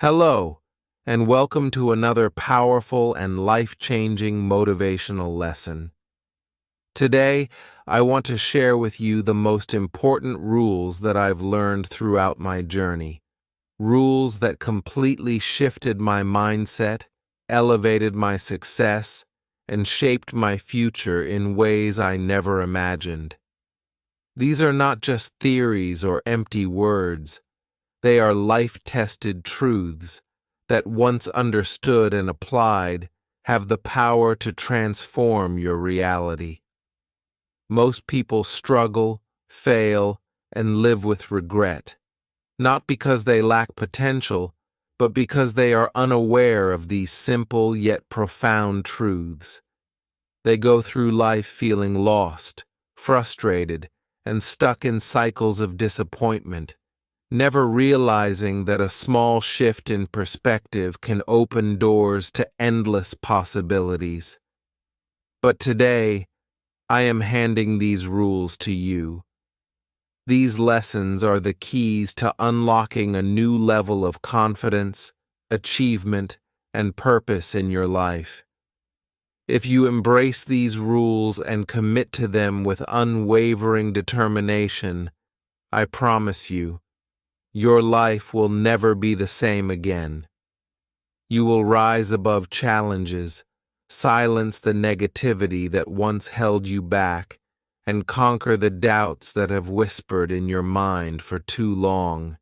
Hello, and welcome to another powerful and life-changing motivational lesson. Today, I want to share with you the most important rules that I've learned throughout my journey. Rules that completely shifted my mindset, elevated my success, and shaped my future in ways I never imagined. These are not just theories or empty words. They are life-tested truths that, once understood and applied, have the power to transform your reality. Most people struggle, fail, and live with regret, not because they lack potential, but because they are unaware of these simple yet profound truths. They go through life feeling lost, frustrated, and stuck in cycles of disappointment, never realizing that a small shift in perspective can open doors to endless possibilities. But today, I am handing these rules to you. These lessons are the keys to unlocking a new level of confidence, achievement, and purpose in your life. If you embrace these rules and commit to them with unwavering determination, I promise you, your life will never be the same again. You will rise above challenges, silence the negativity that once held you back, and conquer the doubts that have whispered in your mind for too long.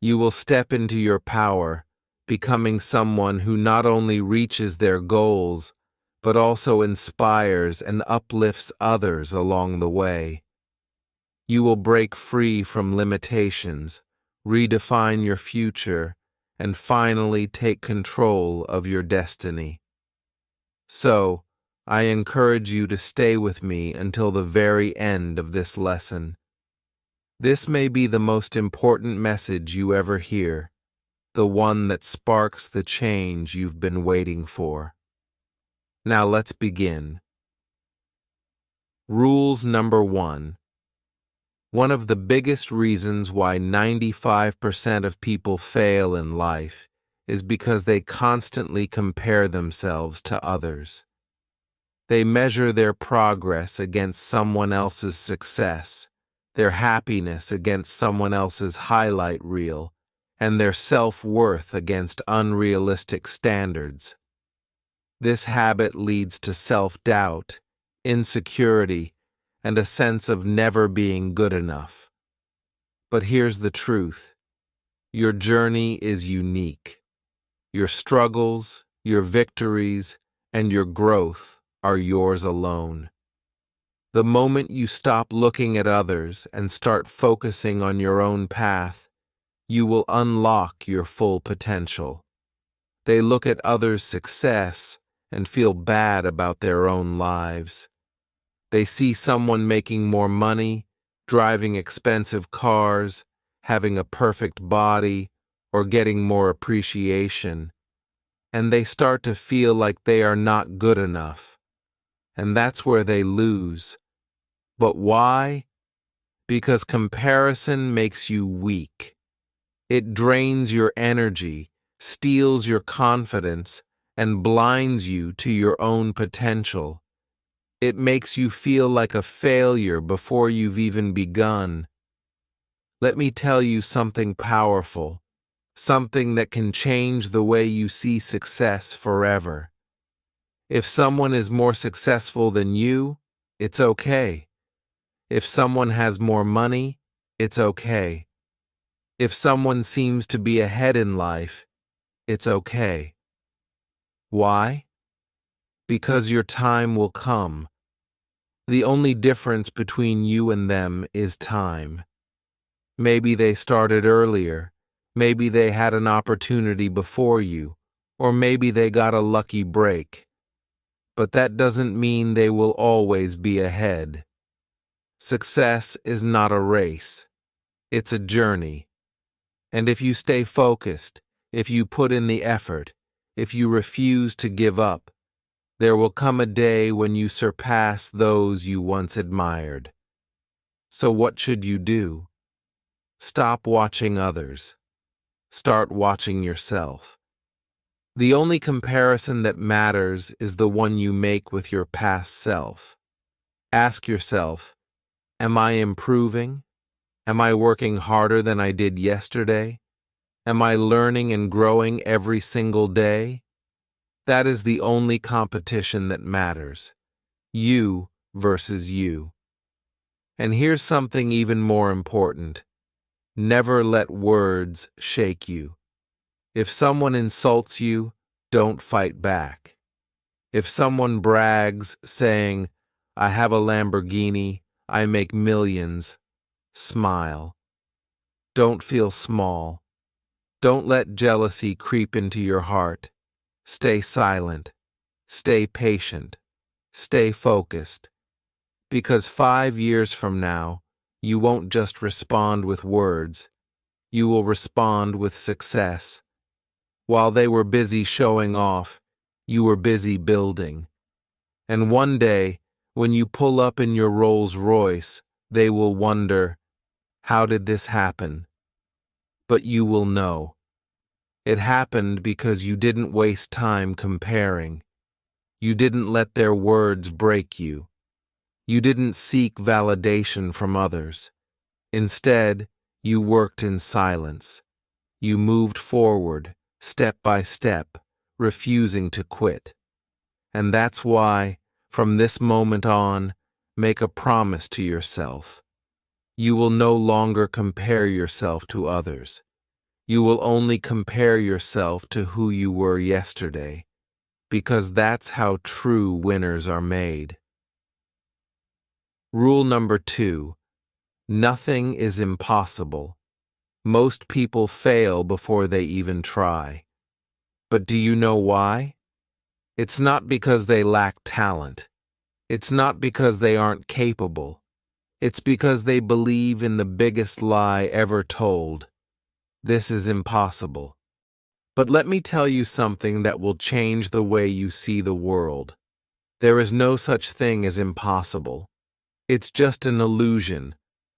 You will step into your power, becoming someone who not only reaches their goals, but also inspires and uplifts others along the way. You will break free from limitations, redefine your future, and finally take control of your destiny. So, I encourage you to stay with me until the very end of this lesson. This may be the most important message you ever hear, the one that sparks the change you've been waiting for. Now let's begin. Rules number 1. One of the biggest reasons why 95% of people fail in life is because they constantly compare themselves to others. They measure their progress against someone else's success, their happiness against someone else's highlight reel, and their self-worth against unrealistic standards. This habit leads to self-doubt, insecurity, and a sense of never being good enough. But here's the truth. Your journey is unique. Your struggles, your victories, and your growth are yours alone. The moment you stop looking at others and start focusing on your own path, you will unlock your full potential. They look at others' success and feel bad about their own lives. They see someone making more money, driving expensive cars, having a perfect body, or getting more appreciation, and they start to feel like they are not good enough. And that's where they lose. But why? Because comparison makes you weak. It drains your energy, steals your confidence, and blinds you to your own potential. It makes you feel like a failure before you've even begun. Let me tell you something powerful, something that can change the way you see success forever. If someone is more successful than you, it's okay. If someone has more money, it's okay. If someone seems to be ahead in life, it's okay. Why? Because your time will come. The only difference between you and them is time. Maybe they started earlier, maybe they had an opportunity before you, or maybe they got a lucky break. But that doesn't mean they will always be ahead. Success is not a race. It's a journey. And if you stay focused, if you put in the effort, if you refuse to give up, there will come a day when you surpass those you once admired. So what should you do? Stop watching others. start watching yourself. The only comparison that matters is the one you make with your past self. Ask yourself, am I improving? Am I working harder than I did yesterday? Am I learning and growing every single day? That is the only competition that matters. You versus you. And here's something even more important. Never let words shake you. If someone insults you, don't fight back. If someone brags, saying, I have a Lamborghini, I make millions, smile. Don't feel small. Don't let jealousy creep into your heart. Stay silent. Stay patient. Stay focused. Because 5 years from now, you won't just respond with words. You will respond with success. While they were busy showing off, you were busy building. And one day, when you pull up in your Rolls Royce, they will wonder, how did this happen? But you will know. It happened because you didn't waste time comparing. You didn't let their words break you. You didn't seek validation from others. Instead, you worked in silence. You moved forward, step by step, refusing to quit. And that's why, from this moment on, make a promise to yourself. You will no longer compare yourself to others. You will only compare yourself to who you were yesterday, because that's how true winners are made. Rule number 2, nothing is impossible. Most people fail before they even try. But do you know why? It's not because they lack talent. It's not because they aren't capable. It's because they believe in the biggest lie ever told. This is impossible. But let me tell you something that will change the way you see the world. There is no such thing as impossible. It's just an illusion,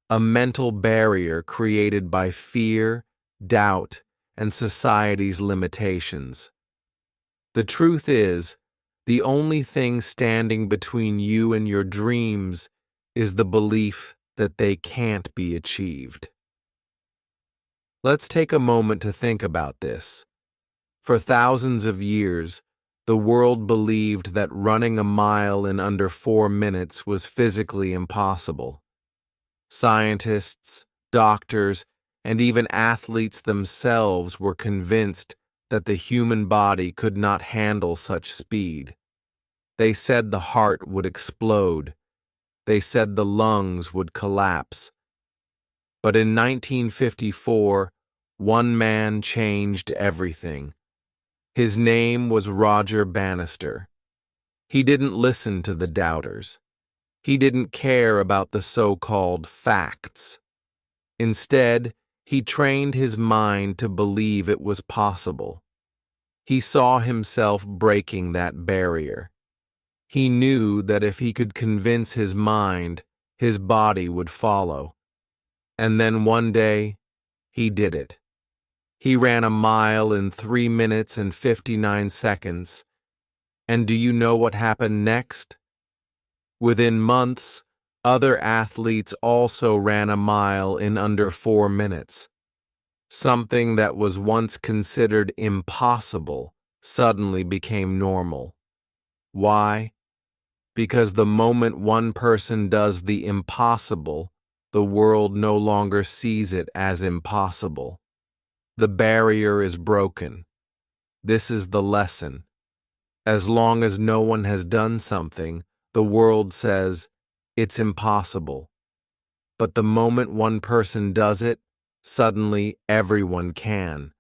a mental barrier created by fear, doubt, and society's limitations. The truth is, the only thing standing between you and your dreams is the belief that they can't be achieved. Let's take a moment to think about this. For thousands of years, the world believed that running a mile in under 4 minutes was physically impossible. Scientists, doctors, and even athletes themselves were convinced that the human body could not handle such speed. They said the heart would explode. They said the lungs would collapse. But in 1954, one man changed everything. His name was Roger Bannister. He didn't listen to the doubters. He didn't care about the so-called facts. Instead, he trained his mind to believe it was possible. He saw himself breaking that barrier. He knew that if he could convince his mind, his body would follow. And then one day, he did it. He ran a mile in 3 minutes and 59 seconds. And do you know what happened next? Within months, other athletes also ran a mile in under 4 minutes. Something that was once considered impossible suddenly became normal. Why? Because the moment one person does the impossible, the world no longer sees it as impossible. The barrier is broken. This is the lesson. As long as no one has done something, the world says, it's impossible. But the moment one person does it, suddenly everyone can.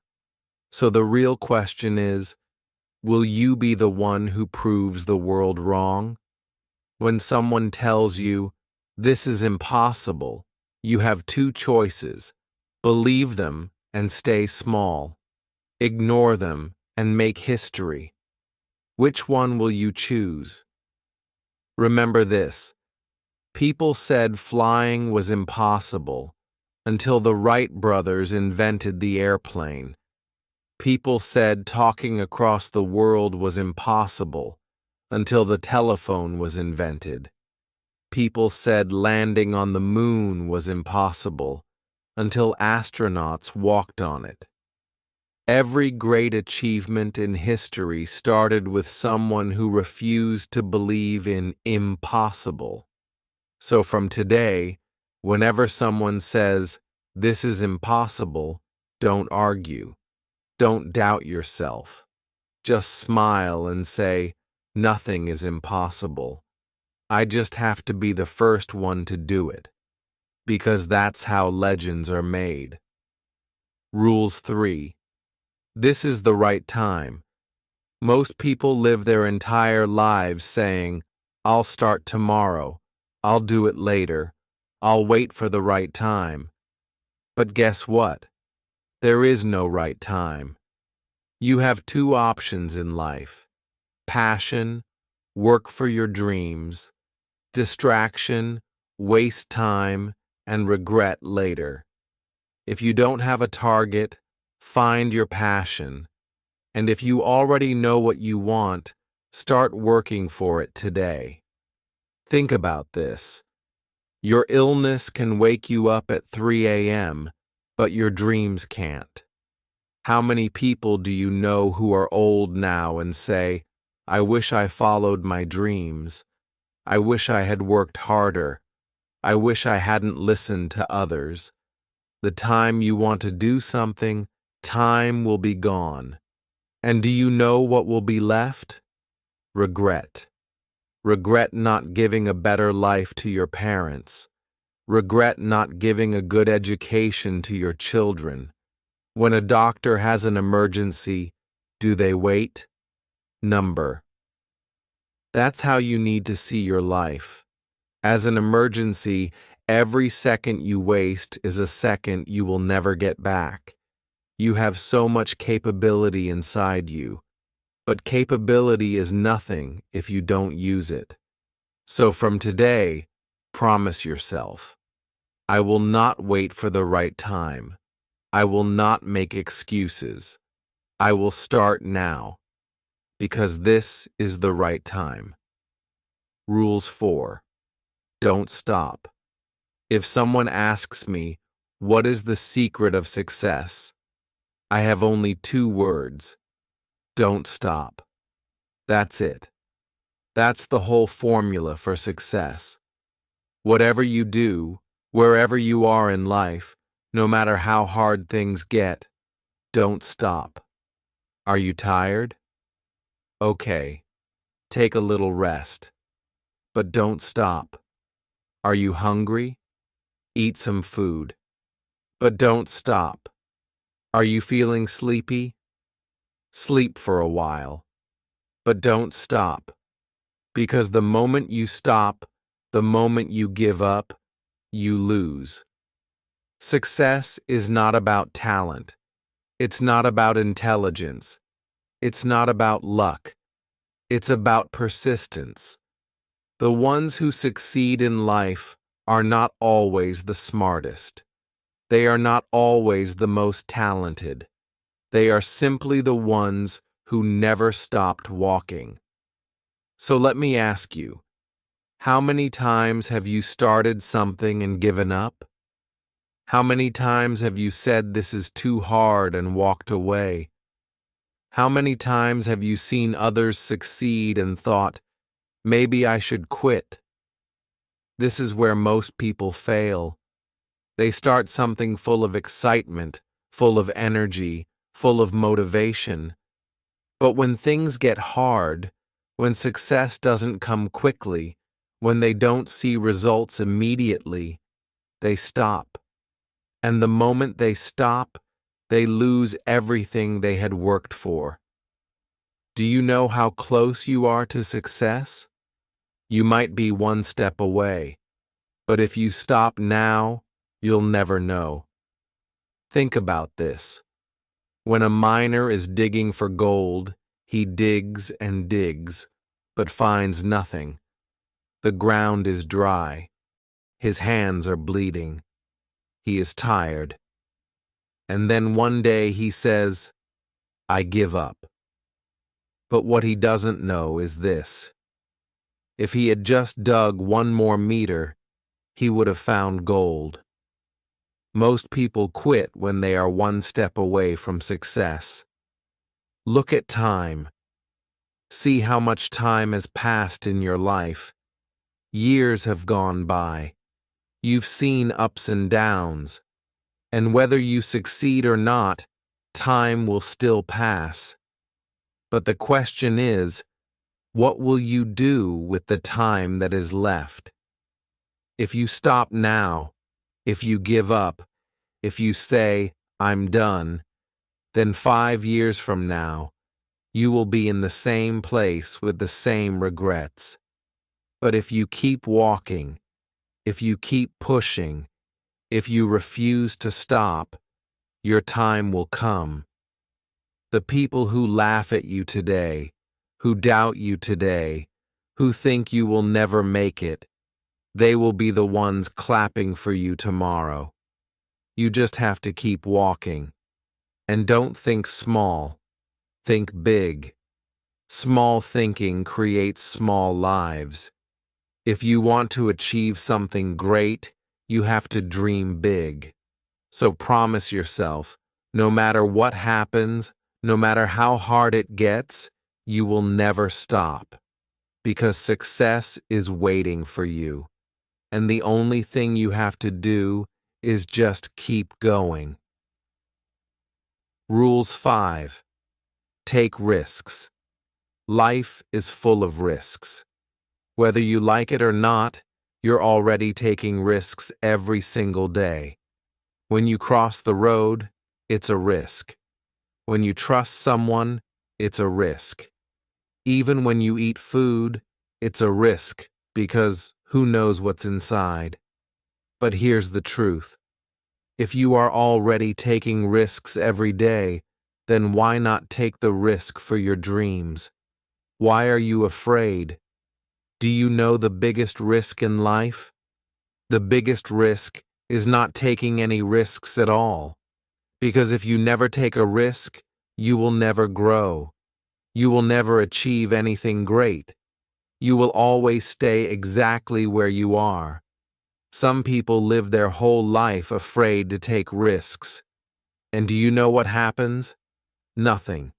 So the real question is, will you be the one who proves the world wrong? When someone tells you, this is impossible, you have 2 choices. Believe them and stay small. Ignore them and make history. Which one will you choose? Remember this. People said flying was impossible until the Wright brothers invented the airplane. People said talking across the world was impossible until the telephone was invented. People said landing on the moon was impossible until astronauts walked on it. Every great achievement in history started with someone who refused to believe in impossible. So from today, whenever someone says, "This is impossible," don't argue. Don't doubt yourself. Just smile and say, "Nothing is impossible. I just have to be the first one to do it." Because that's how legends are made. Rules 3. This is the right time. Most people live their entire lives saying, "I'll start tomorrow. I'll do it later. I'll wait for the right time." But guess what? There is no right time. You have two options in life: passion, work for your dreams; distraction, waste time, and regret later. If you don't have a target, find your passion. And if you already know what you want, start working for it today. Think about this. Your illness can wake you up at 3 a.m., but your dreams can't. How many people do you know who are old now and say, "I wish I followed my dreams. I wish I had worked harder. I wish I hadn't listened to others." The time you want to do something, time will be gone. And do you know what will be left? Regret. Regret not giving a better life to your parents. Regret not giving a good education to your children. When a doctor has an emergency, do they wait? Number. That's how you need to see your life. As an emergency, every second you waste is a second you will never get back. You have so much capability inside you, but capability is nothing if you don't use it. So from today, promise yourself, "I will not wait for the right time. I will not make excuses. I will start now, because this is the right time." Rules 4. Don't stop. If someone asks me, "What is the secret of success?" I have only 2 words. Don't stop. That's it. That's the whole formula for success. Whatever you do, wherever you are in life, no matter how hard things get, don't stop. Are you tired? Okay, take a little rest. But don't stop. Are you hungry? Eat some food. But don't stop. Are you feeling sleepy? Sleep for a while. But don't stop. Because the moment you stop, the moment you give up, you lose. Success is not about talent. It's not about intelligence. It's not about luck. It's about persistence. The ones who succeed in life are not always the smartest. They are not always the most talented. They are simply the ones who never stopped walking. So let me ask you, how many times have you started something and given up? How many times have you said this is too hard and walked away? How many times have you seen others succeed and thought, "Maybe I should quit"? This is where most people fail. They start something full of excitement, full of energy, full of motivation. But when things get hard, when success doesn't come quickly, when they don't see results immediately, they stop. And the moment they stop, they lose everything they had worked for. Do you know how close you are to success? You might be one step away, but if you stop now, you'll never know. Think about this. When a miner is digging for gold, he digs and digs, but finds nothing. The ground is dry. His hands are bleeding. He is tired. And then one day he says, I give up. But what he doesn't know is this. If he had just dug 1 more meter, he would have found gold. Most people quit when they are 1 step away from success. Look at time. See how much time has passed in your life. Years have gone by. You've seen ups and downs. And whether you succeed or not, time will still pass. But the question is, what will you do with the time that is left? If you stop now, if you give up, if you say, I'm done, then 5 years from now, you will be in the same place with the same regrets. But if you keep walking, if you keep pushing, if you refuse to stop, your time will come. The people who laugh at you today, who doubt you today, who think you will never make it, they will be the ones clapping for you tomorrow. You just have to keep walking. And don't think small, think big. Small thinking creates small lives. If you want to achieve something great, you have to dream big. So promise yourself, no matter what happens, no matter how hard it gets, you will never stop. Because success is waiting for you. And the only thing you have to do is just keep going. Rules 5. Take risks. Life is full of risks. Whether you like it or not, you're already taking risks every single day. When you cross the road, it's a risk. When you trust someone, it's a risk. Even when you eat food, it's a risk because who knows what's inside. But here's the truth. If you are already taking risks every day, then why not take the risk for your dreams? Why are you afraid? Do you know the biggest risk in life? The biggest risk is not taking any risks at all. Because if you never take a risk, you will never grow. You will never achieve anything great. You will always stay exactly where you are. Some people live their whole life afraid to take risks. And do you know what happens? Nothing.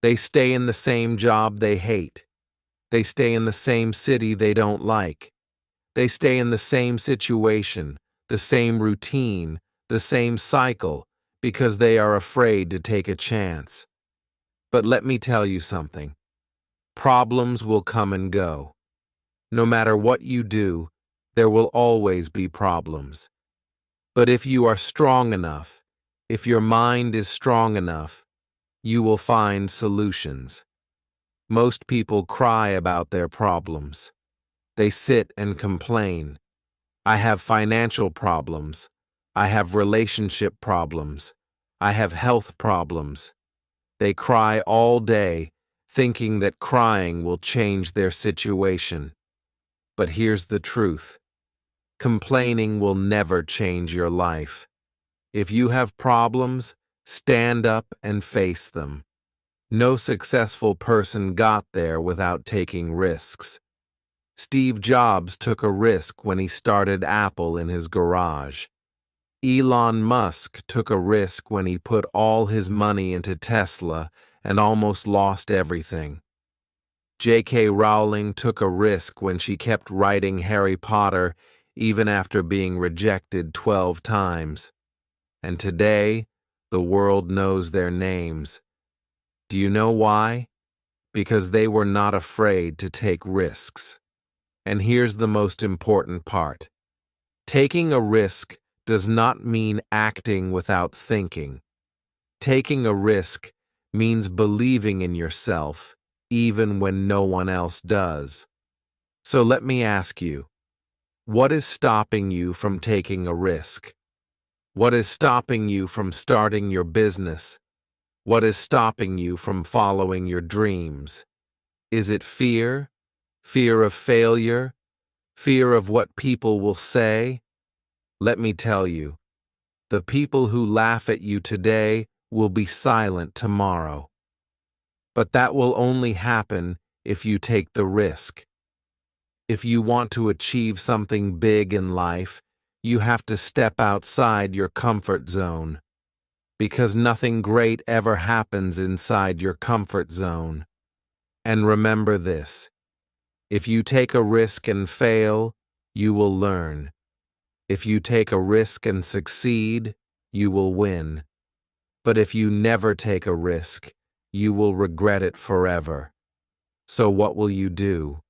They stay in the same job they hate. They stay in the same city they don't like. They stay in the same situation, the same routine, the same cycle, because they are afraid to take a chance. But let me tell you something. Problems will come and go. No matter what you do, there will always be problems. But if you are strong enough, if your mind is strong enough, you will find solutions. Most people cry about their problems. They sit and complain. I have financial problems. I have relationship problems. I have health problems. They cry all day, thinking that crying will change their situation. But here's the truth. Complaining will never change your life. If you have problems, stand up and face them. No successful person got there without taking risks. Steve Jobs took a risk when he started Apple in his garage. Elon Musk took a risk when he put all his money into Tesla and almost lost everything. J.K. Rowling took a risk when she kept writing Harry Potter even after being rejected 12 times. And today, the world knows their names. Do you know why? Because they were not afraid to take risks. And here's the most important part. Taking a risk does not mean acting without thinking. Taking a risk means believing in yourself, even when no one else does. So let me ask you, what is stopping you from taking a risk? What is stopping you from starting your business? What is stopping you from following your dreams? Is it fear? Fear of failure? Fear of what people will say? Let me tell you, the people who laugh at you today will be silent tomorrow. But that will only happen if you take the risk. If you want to achieve something big in life, you have to step outside your comfort zone. Because nothing great ever happens inside your comfort zone. And remember this: if you take a risk and fail, you will learn. If you take a risk and succeed, you will win. But if you never take a risk, you will regret it forever. So what will you do?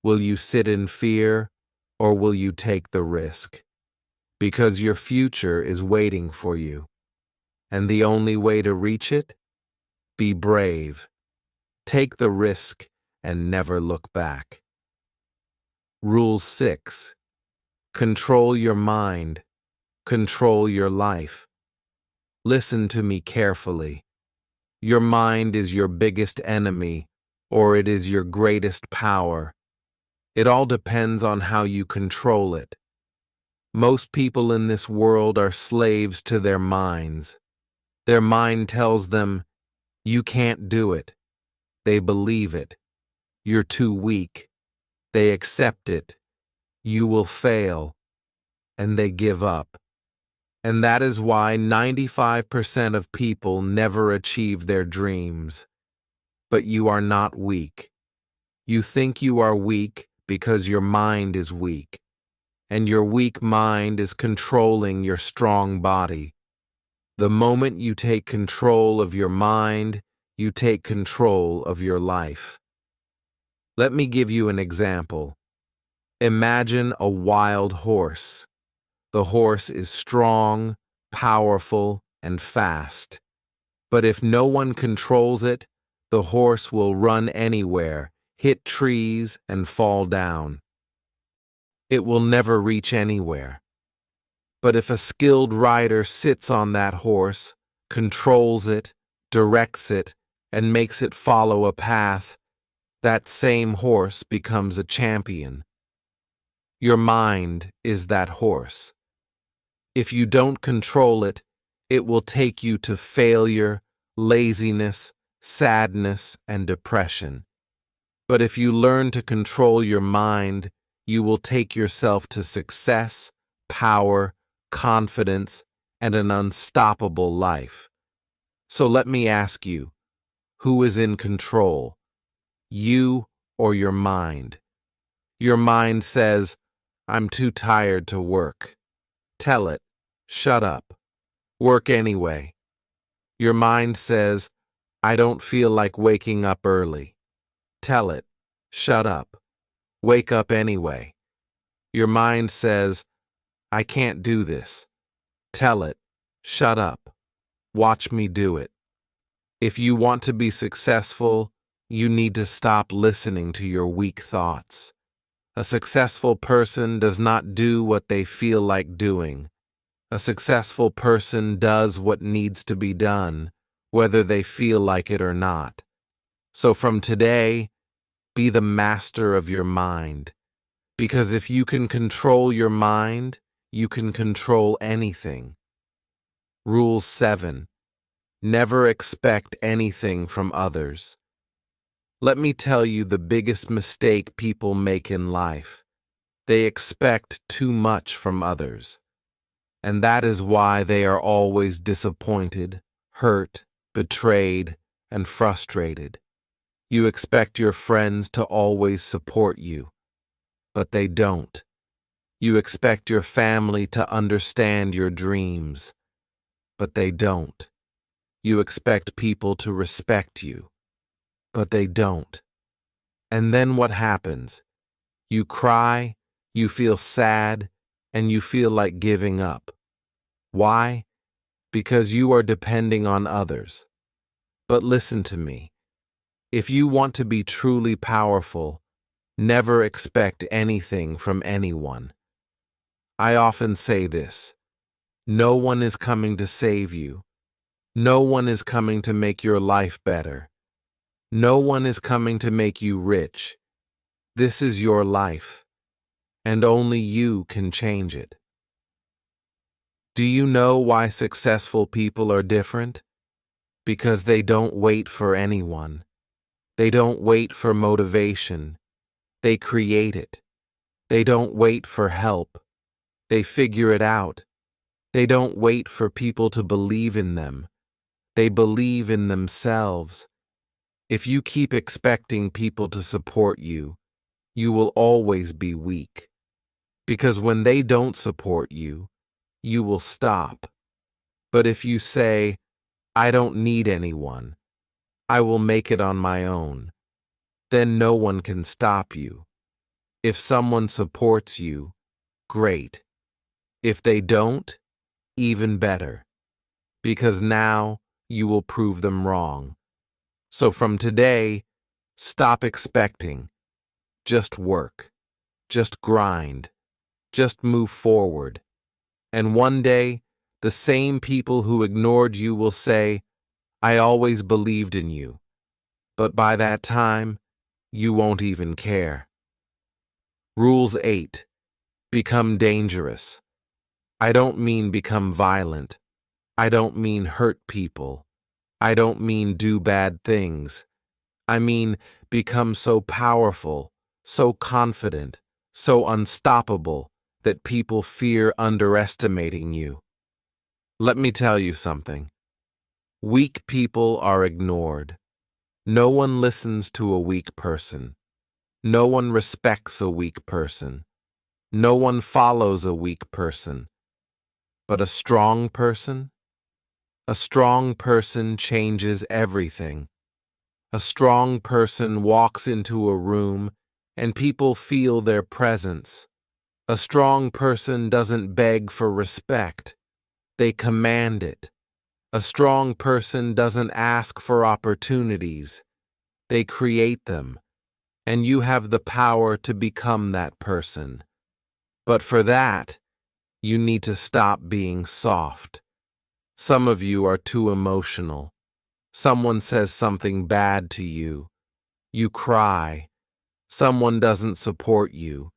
Will you sit in fear, or will you take the risk? Because your future is waiting for you. And the only way to reach it? Be brave. Take the risk and never look back. Rule 6. Control your mind. Control your life. Listen to me carefully. Your mind is your biggest enemy, or it is your greatest power. It all depends on how you control it. Most people in this world are slaves to their minds. Their mind tells them, you can't do it. They believe it. You're too weak. They accept it. You will fail. And they give up. And that is why 95% of people never achieve their dreams. But you are not weak. You think you are weak because your mind is weak. And your weak mind is controlling your strong body. The moment you take control of your mind, you take control of your life. Let me give you an example. Imagine a wild horse. The horse is strong, powerful, and fast. But if no one controls it, the horse will run anywhere, hit trees, and fall down. It will never reach anywhere. But if a skilled rider sits on that horse, controls it, directs it, and makes it follow a path, that same horse becomes a champion. Your mind is that horse. If you don't control it, it will take you to failure, laziness, sadness, and depression. But if you learn to control your mind, you will take yourself to success, power, confidence, and an unstoppable life. So let me ask you, who is in control? You or your mind? Your mind says, I'm too tired to work. Tell it, shut up. Work anyway. Your mind says, I don't feel like waking up early. Tell it, shut up. Wake up anyway. Your mind says, I can't do this. Tell it, shut up. Watch me do it. If you want to be successful, you need to stop listening to your weak thoughts. A successful person does not do what they feel like doing. A successful person does what needs to be done, whether they feel like it or not. So from today, be the master of your mind. Because if you can control your mind, you can control anything. Rule 7. Never expect anything from others. Let me tell you the biggest mistake people make in life. They expect too much from others. And that is why they are always disappointed, hurt, betrayed, and frustrated. You expect your friends to always support you, but they don't. You expect your family to understand your dreams, but they don't. You expect people to respect you, but they don't. And then what happens? You cry, you feel sad, and you feel like giving up. Why? Because you are depending on others. But listen to me. If you want to be truly powerful, never expect anything from anyone. I often say this: no one is coming to save you. No one is coming to make your life better. No one is coming to make you rich. This is your life, and only you can change it. Do you know why successful people are different? because they don't wait for anyone. They don't wait for motivation. They create it. They don't wait for help. They figure it out. They don't wait for people to believe in them. They believe in themselves. If you keep expecting people to support you, you will always be weak. Because when they don't support you, you will stop. But if you say, I don't need anyone, I will make it on my own, then no one can stop you. If someone supports you, great. If they don't, even better. Because now you will prove them wrong. So from today, stop expecting. Just work. Just grind. Just move forward. And one day, the same people who ignored you will say, I always believed in you. But by that time, you won't even care. Rules 8. Become dangerous. I don't mean become violent. I don't mean hurt people. I don't mean do bad things. I mean become so powerful, so confident, so unstoppable that people fear underestimating you. Let me tell you something. Weak people are ignored. No one listens to a weak person. No one respects a weak person. No one follows a weak person. But a strong person? A strong person changes everything. A strong person walks into a room and people feel their presence. A strong person doesn't beg for respect. They command it. A strong person doesn't ask for opportunities. They create them. And you have the power to become that person. But for that, you need to stop being soft. Some of you are too emotional. Someone says something bad to you. You cry. Someone doesn't support you.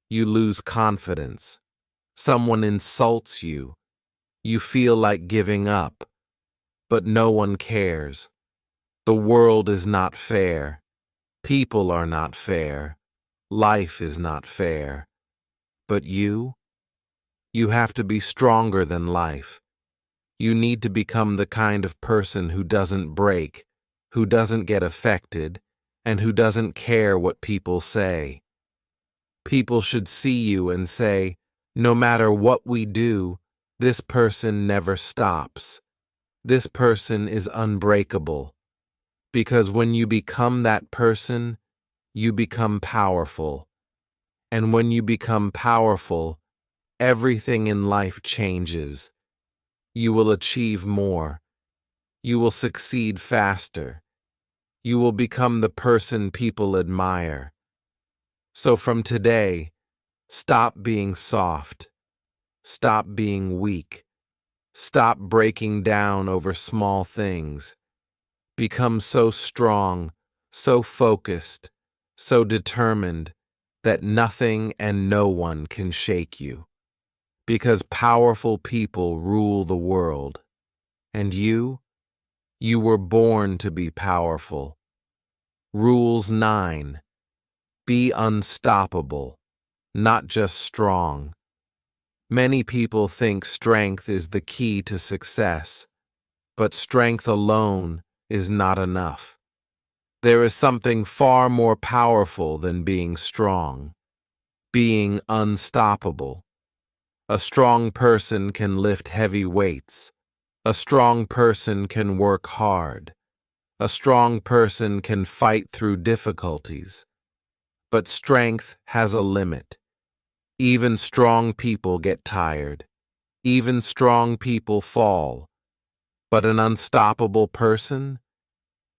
You lose confidence. Someone insults you. You feel like giving up. But no one cares. The world is not fair. People are not fair. Life is not fair. But you have to be stronger than life. You need to become the kind of person who doesn't break, who doesn't get affected, and who doesn't care what people say. People should see you and say, no matter what we do, this person never stops. This person is unbreakable. Because when you become that person, you become powerful. And when you become powerful, everything in life changes. You will achieve more. You will succeed faster. You will become the person people admire. So from today, stop being soft. Stop being weak. Stop breaking down over small things. Become so strong, so focused, so determined that nothing and no one can shake you. Because powerful people rule the world. And you were born to be powerful. Rules 9. Be unstoppable, not just strong. Many people think strength is the key to success, but strength alone is not enough. There is something far more powerful than being strong. Being unstoppable. A strong person can lift heavy weights. A strong person can work hard. A strong person can fight through difficulties. But strength has a limit. Even strong people get tired. Even strong people fall. But an unstoppable person?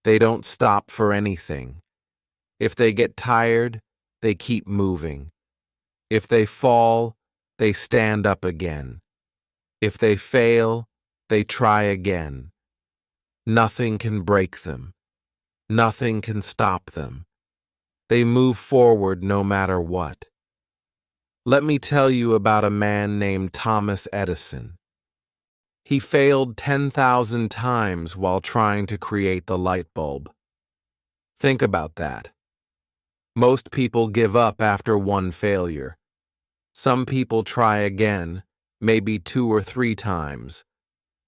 They don't stop for anything. If they get tired, they keep moving. If they fall, they stand up again. If they fail, they try again. Nothing can break them. Nothing can stop them. They move forward no matter what. Let me tell you about a man named Thomas Edison. He failed 10,000 times while trying to create the light bulb. Think about that. Most people give up after one failure. Some people try again, maybe 2 or 3 times,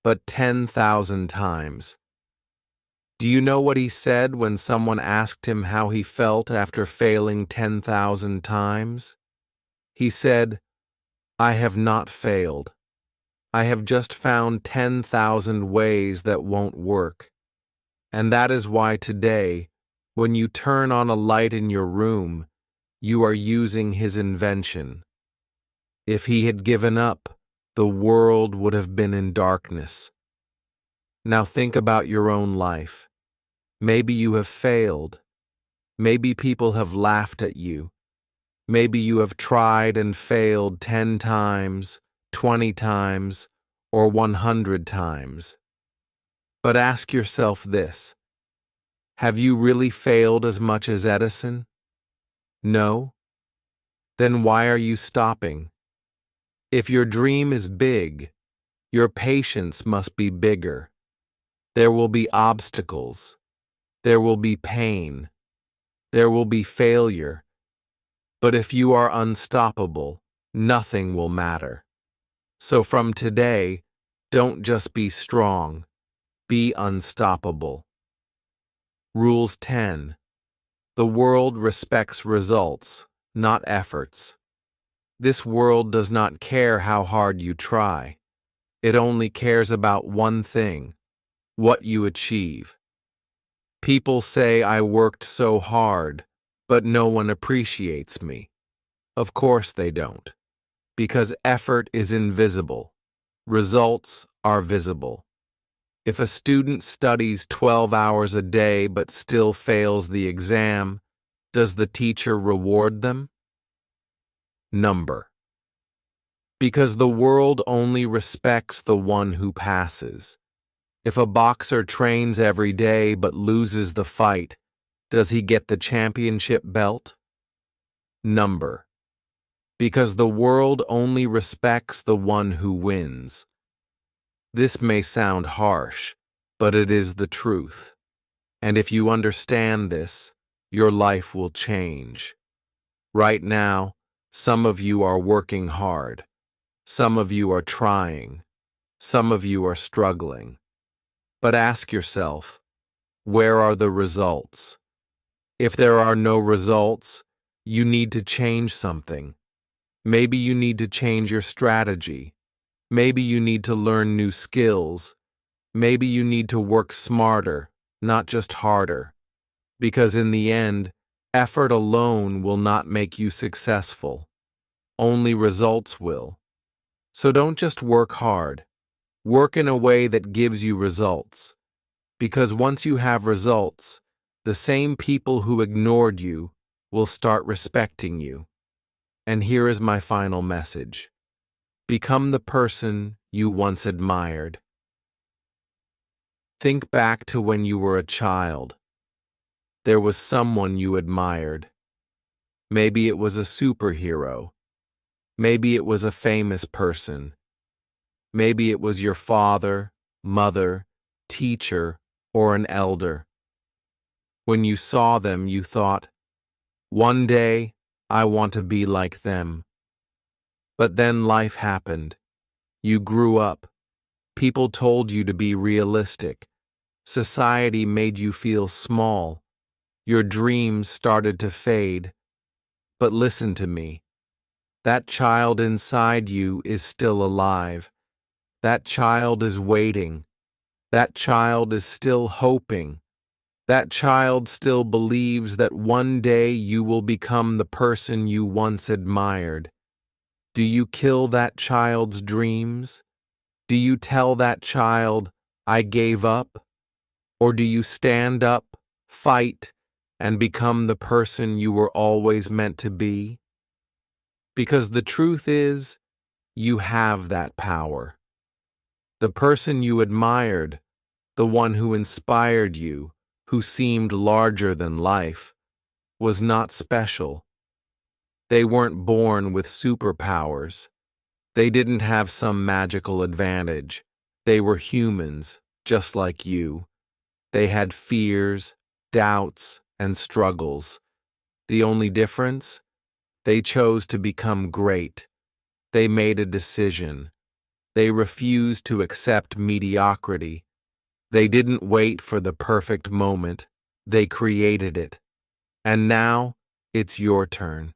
but 10,000 times. Do you know what he said when someone asked him how he felt after failing 10,000 times? He said, "I have not failed. I have just found 10,000 ways that won't work." And that is why today, when you turn on a light in your room, you are using his invention. If he had given up, the world would have been in darkness. Now think about your own life. Maybe you have failed. Maybe people have laughed at you. Maybe you have tried and failed 10 times, 20 times, or 100 times. But ask yourself this: have you really failed as much as Edison? No? Then why are you stopping? If your dream is big, your patience must be bigger. There will be obstacles. There will be pain. There will be failure. But if you are unstoppable, nothing will matter. So from today, don't just be strong, be unstoppable. Rules 10. The world respects results, not efforts. This world does not care how hard you try. It only cares about one thing: what you achieve. People say I worked so hard, but no one appreciates me. Of course they don't, because effort is invisible. Results are visible. If a student studies 12 hours a day but still fails the exam, does the teacher reward them? Number. Because the world only respects the one who passes. If a boxer trains every day but loses the fight, does he get the championship belt? Number. Because the world only respects the one who wins. This may sound harsh, but it is the truth. And if you understand this, your life will change. Right now, some of you are working hard. Some of you are trying. Some of you are struggling. But ask yourself, where are the results? If there are no results, you need to change something. Maybe you need to change your strategy. Maybe you need to learn new skills. Maybe you need to work smarter, not just harder. Because in the end, effort alone will not make you successful. Only results will. So don't just work hard. Work in a way that gives you results. Because once you have results, the same people who ignored you will start respecting you. And here is my final message. Become the person you once admired. Think back to when you were a child. There was someone you admired. Maybe it was a superhero. Maybe it was a famous person. Maybe it was your father, mother, teacher, or an elder. When you saw them, you thought, "One day, I want to be like them." But then life happened. You grew up. People told you to be realistic. Society made you feel small. Your dreams started to fade. But listen to me. That child inside you is still alive. That child is waiting. That child is still hoping. That child still believes that one day you will become the person you once admired. Do you kill that child's dreams? Do you tell that child, "I gave up"? Or do you stand up, fight, and become the person you were always meant to be? Because the truth is, you have that power. The person you admired, the one who inspired you, who seemed larger than life, was not special. They weren't born with superpowers. They didn't have some magical advantage. They were humans, just like you. They had fears, doubts, and struggles. The only difference? They chose to become great. They made a decision. They refused to accept mediocrity. They didn't wait for the perfect moment. They created it. And now, it's your turn.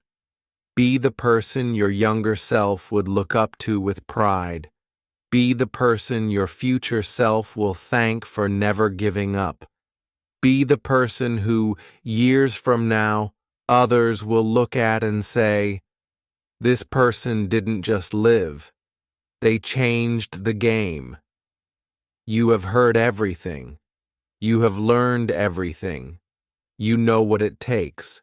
Be the person your younger self would look up to with pride. Be the person your future self will thank for never giving up. Be the person who, years from now, others will look at and say, "This person didn't just live. They changed the game." You have heard everything. You have learned everything. You know what it takes.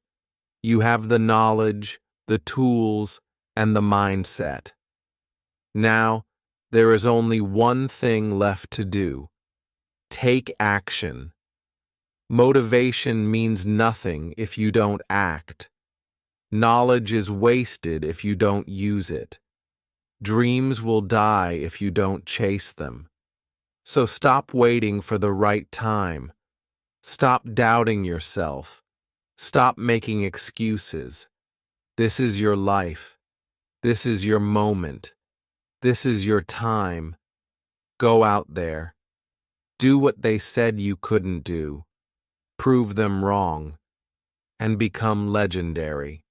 You have the knowledge, the tools, and the mindset. Now, there is only one thing left to do. Take action. Motivation means nothing if you don't act. Knowledge is wasted if you don't use it. Dreams will die if you don't chase them. So stop waiting for the right time. Stop doubting yourself. Stop making excuses. This is your life. This is your moment. This is your time. Go out there. Do what they said you couldn't do. Prove them wrong. And become legendary.